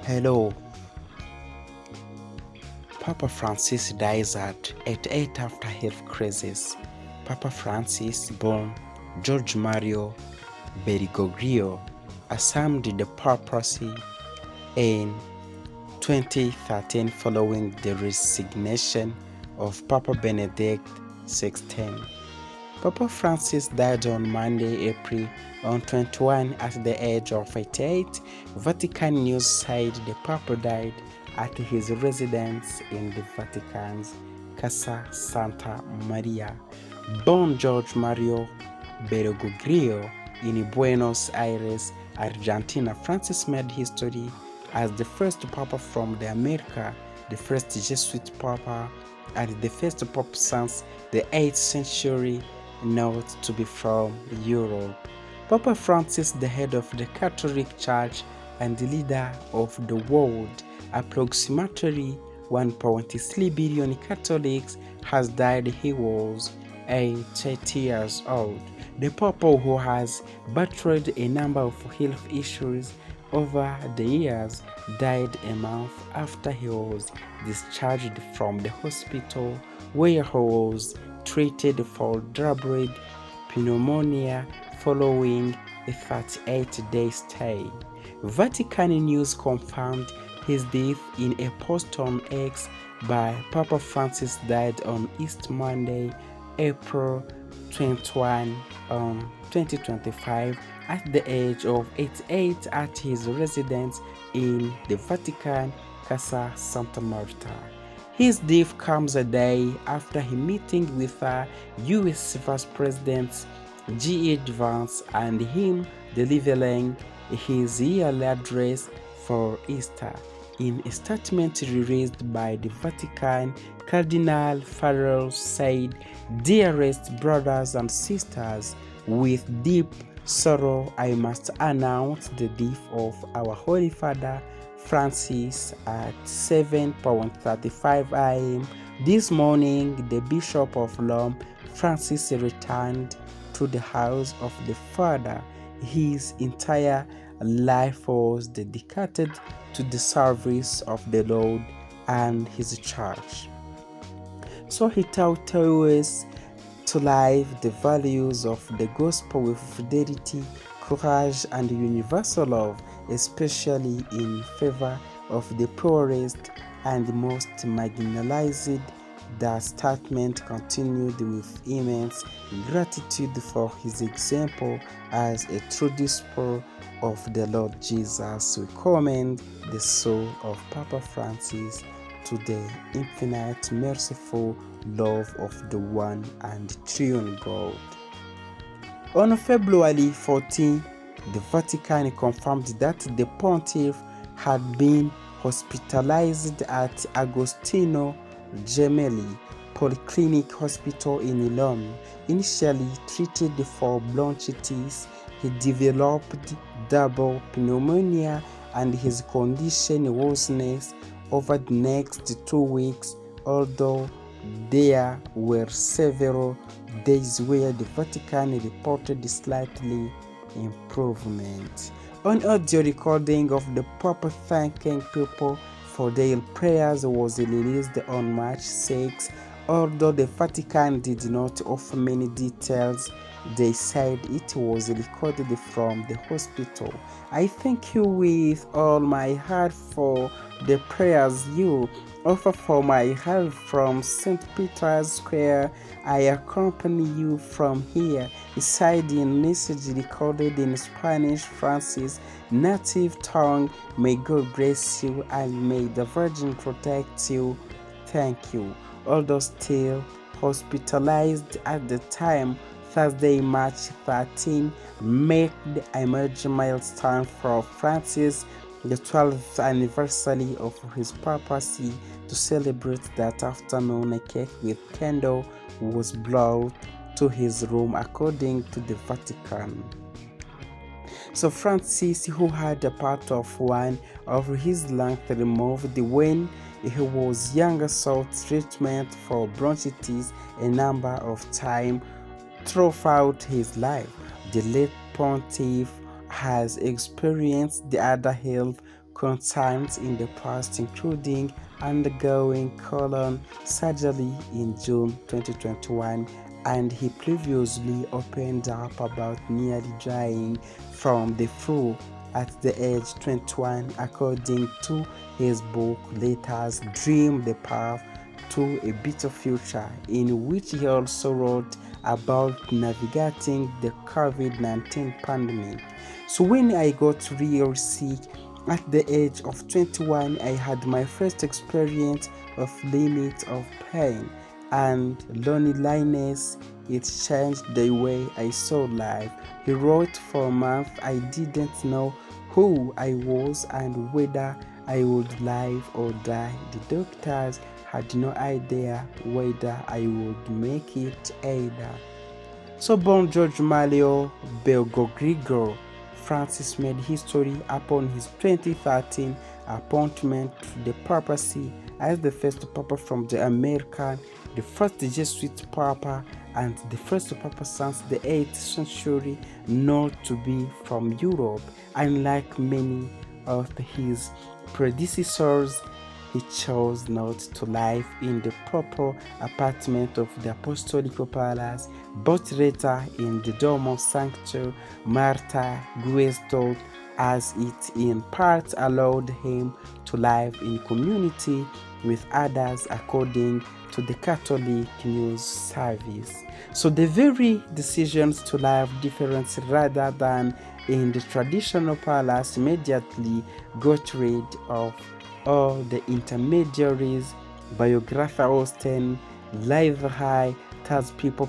Hello. Papa Francis dies at 88 after health crisis. Papa Francis, born George Mario Bergoglio, assumed the papacy in 2013 following the resignation of Papa Benedict XVI. Papa Francis died on Monday, April 21 at the age of 88. Vatican News said the Papa died at his residence in the Vatican's Casa Santa Maria. Born George Mario Bergoglio in Buenos Aires, Argentina, Francis made history as the first Papa from the America, the first Jesuit Papa, and the first Pope since the 8th century not to be from Europe. Papa Francis, the head of the Catholic Church and the leader of the world, approximately 1.3 billion Catholics, has died. He was 80 years old. The Papa, who has battled a number of health issues over the years, died a month after he was discharged from the hospital where he was treated for double pneumonia following a 38-day stay. Vatican News confirmed his death in a post on X by Papa Francis died on Easter Monday, April 21, 2025 at the age of 88 at his residence in the Vatican Casa Santa Marta. His death comes a day after a meeting with U.S. Vice President J.D. Vance and him delivering his yearly address for Easter. In a statement released by the Vatican, Cardinal Farrell said, "Dearest brothers and sisters, with deep sorrow I must announce the death of our Holy Father Francis at 7:35 a.m. this morning. The Bishop of Rome, Francis, returned to the house of the Father. His entire life was dedicated to the service of the Lord and His Church. So he taught us to live the values of the gospel with fidelity, courage, and universal love, especially in favor of the poorest and most marginalized." The statement continued with immense gratitude for his example as a true disciple of the Lord Jesus. We commend the soul of Papa Francis to the infinite merciful love of the one and triune God. On February 14, the Vatican confirmed that the pontiff had been hospitalized at Agostino Gemelli Polyclinic Hospital in Rome. Initially treated for bronchitis, he developed double pneumonia and his condition worsened over the next 2 weeks, although there were several days where the Vatican reported slightly improvement. An audio recording of the Papa thanking people for their prayers was released on March 6. Although the Vatican did not offer many details, they said it was recorded from the hospital. "I thank you with all my heart for the prayers you offer for my health from St. Peter's Square. I accompany you from here," he said in a message recorded in Spanish, Francis' native tongue. "May God bless you and may the Virgin protect you. Thank you." Although still hospitalized at the time, Thursday, March 13, marked a major milestone for Francis, the 12th anniversary of his papacy. To celebrate that afternoon, a cake with candle was brought to his room, according to the Vatican. So Francis, who had a part of one of his lungs removed when he was younger, sought treatment for bronchitis a number of times throughout his life. The late pontiff has experienced the other health concerns in the past, including undergoing colon surgery in June 2021, and he previously opened up about nearly dying from the flu at the age 21, according to his book Letters Dream the Path to a Better Future, in which he also wrote about navigating the COVID-19 pandemic. So when I got real sick at the age of 21, I had my first experience of limits of pain and loneliness. It changed the way I saw life. He wrote, for a month I didn't know who I was and whether I would live or die. The doctors had no idea whether I would make it either. So born George Mario Bergoglio, Francis made history upon his 2013 appointment to the papacy as the first papa from the American, the first Jesuit papa, and the first papa since the 8th century not to be from Europe. Unlike many of his predecessors, he chose not to live in the proper apartment of the Apostolic Palace, but rather in the Dome of Sancta Marta Guesto, as it in part allowed him to live in community with others according to the Catholic News Service. So the very decisions to live different rather than in the traditional palace immediately got rid of all the intermediaries. Biographer Austin live high tells people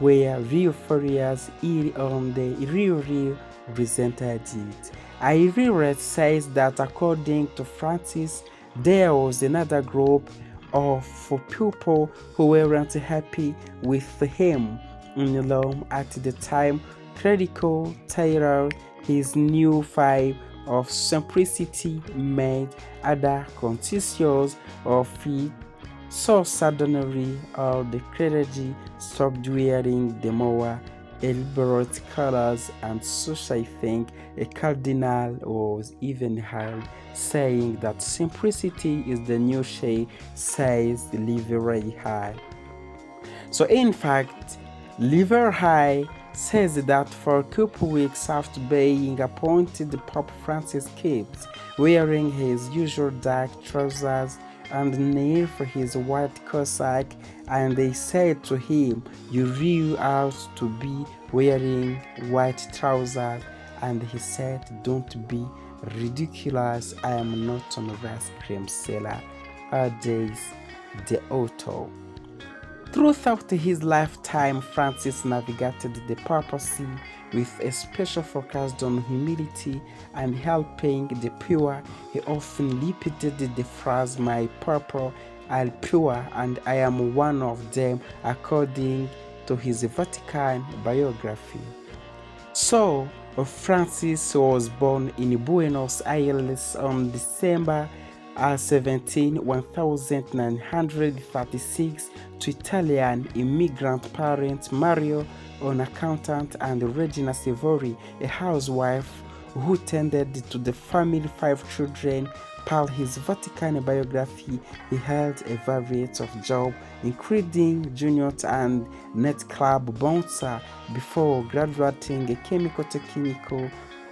were real furious on the real resented it. I reread says that according to Francis, there was another group of people who weren't happy with him in Rome at the time. Critical Taylor, his new five of simplicity made other conscious of it, so suddenly all the clergy stopped wearing the more elaborate colors, and such I think a cardinal was even heard saying that simplicity is the new shade, says Livery High. So in fact, Livery High says that for a couple weeks after being appointed, Pope Francis kept wearing his usual dark trousers underneath his white cassock, and they said to him, "You really ought to be wearing white trousers." And he said, "Don't be ridiculous, I am not an ice cream seller." Days the author. Throughout his lifetime, Francis navigated the papacy with a special focus on humility and helping the poor. He often repeated the phrase, "My people are poor and I am one of them," according to his Vatican biography. So, Francis was born in Buenos Aires on December 17, 1936 to Italian immigrant parents Mario, an accountant, and Regina Sevori, a housewife who tended to the family 5 children. Per his Vatican biography, he held a variety of jobs, including junior and nightclub bouncer, before graduating a chemical technical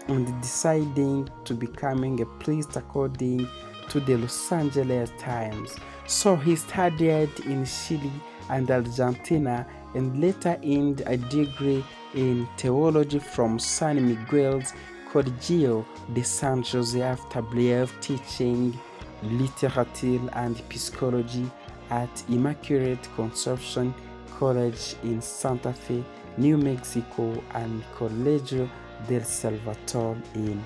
and deciding to becoming a priest, according to the Los Angeles Times. So he studied in Chile and Argentina and later earned a degree in theology from San Miguel's Colegio de San Jose, after brief teaching literature and psychology at Immaculate Conception College in Santa Fe, New Mexico, and Colegio del Salvador in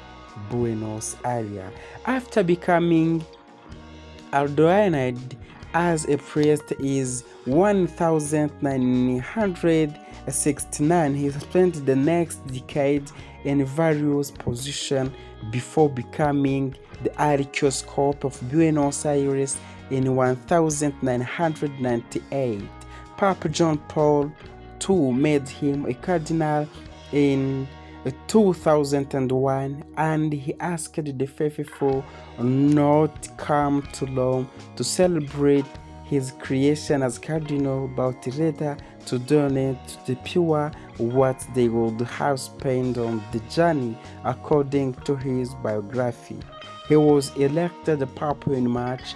Buenos Aires. After becoming ordained as a priest in 1969, he spent the next decade in various positions before becoming the Archbishop of Buenos Aires in 1998. Pope John Paul II made him a cardinal in 2001, and he asked the faithful not come to Rome to celebrate his creation as cardinal, but rather to donate to the poor what they would have spent on the journey, according to his biography. He was elected Pope in March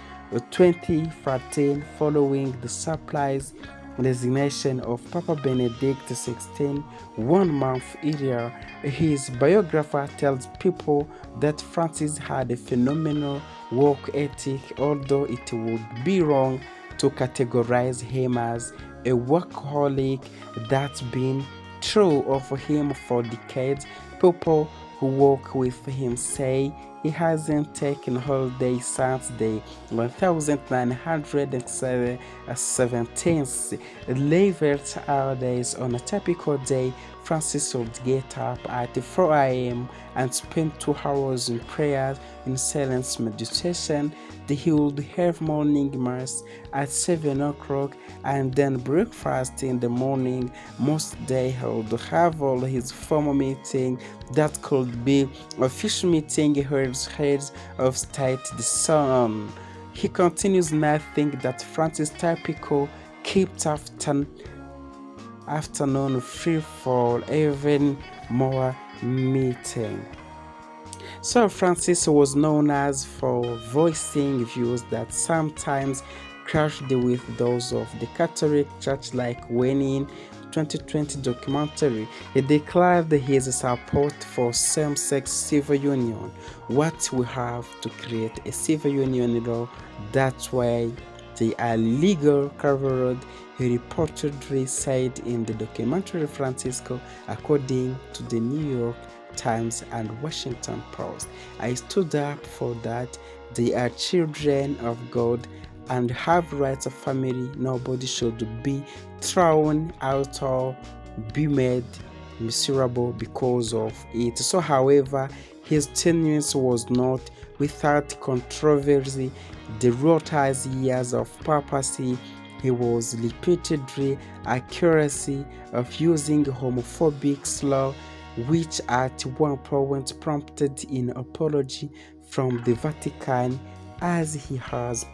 2013 following the surprise resignation of Papa Benedict XVI 1 month earlier. His biographer tells people that Francis had a phenomenal work ethic, although it would be wrong to categorize him as a workaholic. That's been true of him for decades. People who work with him say he hasn't taken holiday since the 1917th. Levert hours on a typical day, Francis would get up at 4 a.m. and spend 2 hours in prayers in silence meditation. He would have morning mass at 7 o'clock and then breakfast in the morning. Most days he would have all his formal meeting that could be official meeting heads of state the sun. He continues nothing that Francis typical kept afternoon free for even more meeting. So Francis was known as for voicing views that sometimes clashed with those of the Catholic Church, like when in 2020 documentary he declared his support for same-sex civil union. What we have to create a civil union law, that's why they are legal covered, he reportedly said in the documentary Francisco, according to the New York Times and Washington Post. I stood up for that. They are children of God and have rights of family. Nobody should be thrown out or be made miserable because of it. So however, his tenure was not without controversy. Throughout his years of papacy, he was repeatedly accused of using homophobic slurs, which at one point prompted an apology from the Vatican, as he has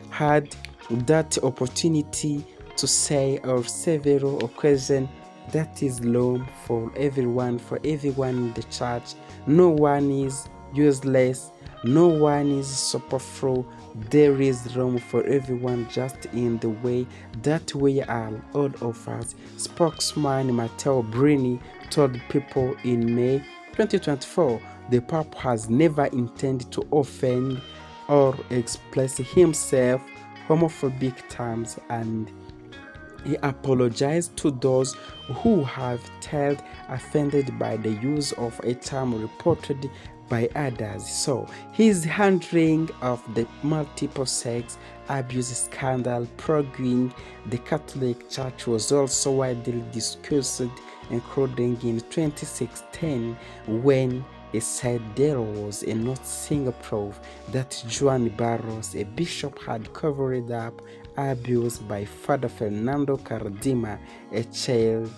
had that opportunity to say on several occasions that is law for everyone in the church. No one is useless, no one is superfluous. There is room for everyone, just in the way that we are all of us. Spokesman Matteo Brini told people in May 2024 the Pope has never intended to offend or express himself homophobic terms, and he apologized to those who have felt offended by the use of a term reported by others. So his handling of the multiple sex abuse scandal plaguing the Catholic Church was also widely discussed, including in 2016 when he said there was not single proof that Juan Barros, a bishop, had covered up abuse by Father Fernando Cardima, a child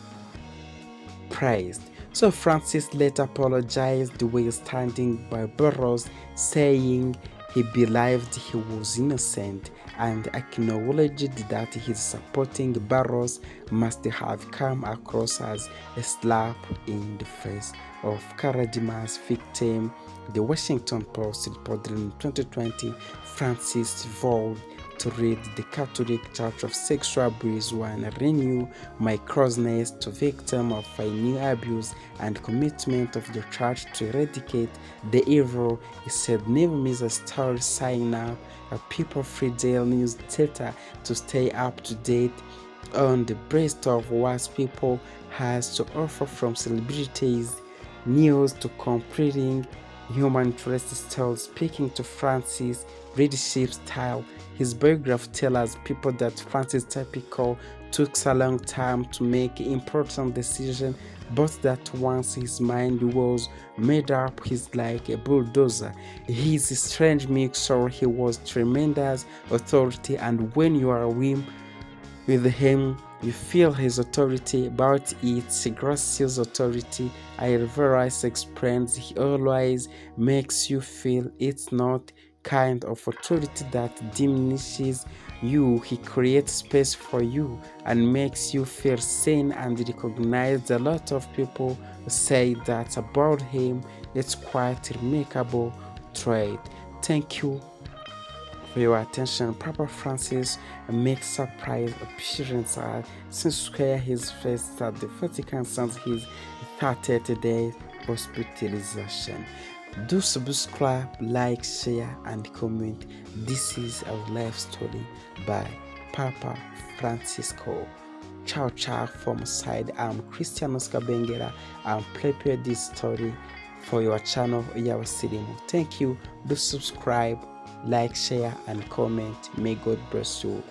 priest. So Francis later apologized while standing by Barros, saying he believed he was innocent and acknowledged that his supporting Barros must have come across as a slap in the face of Caradima's victim. The Washington Post reported in 2020 Francis vowed to rid the Catholic Church of sexual abuse and renew my closeness to victims of new abuse and commitment of the Church to eradicate the evil. He said, never miss a story. Sign up a People Free Daily newsletter to stay up to date on the breast of what people has to offer, from celebrities news to completing human interest stories. Speaking to Francis' leadership style, his biography tells people that Francis typical took a long time to make important decisions, but that once his mind was made up, he's like a bulldozer. He's a strange mixture. He was tremendous authority, and when you are with him, You feel his authority, but it's gracious authority. I reverse experience. He always makes you feel it's not kind of authority that diminishes you. He creates space for you and makes you feel seen and recognized. A lot of people say that about him. It's quite remarkable trait. Thank you for your attention. Papa Francis makes surprise appearance since square his face at the Vatican since his 30th day hospitalization. Do subscribe, like, share, and comment. This is our life story by Papa Francisco. Ciao, ciao from side. I'm Christian Oscar Bengera. I'm prepared this story for your channel Yabasirimu. Thank you. Do subscribe, like, share, and comment. May God bless you.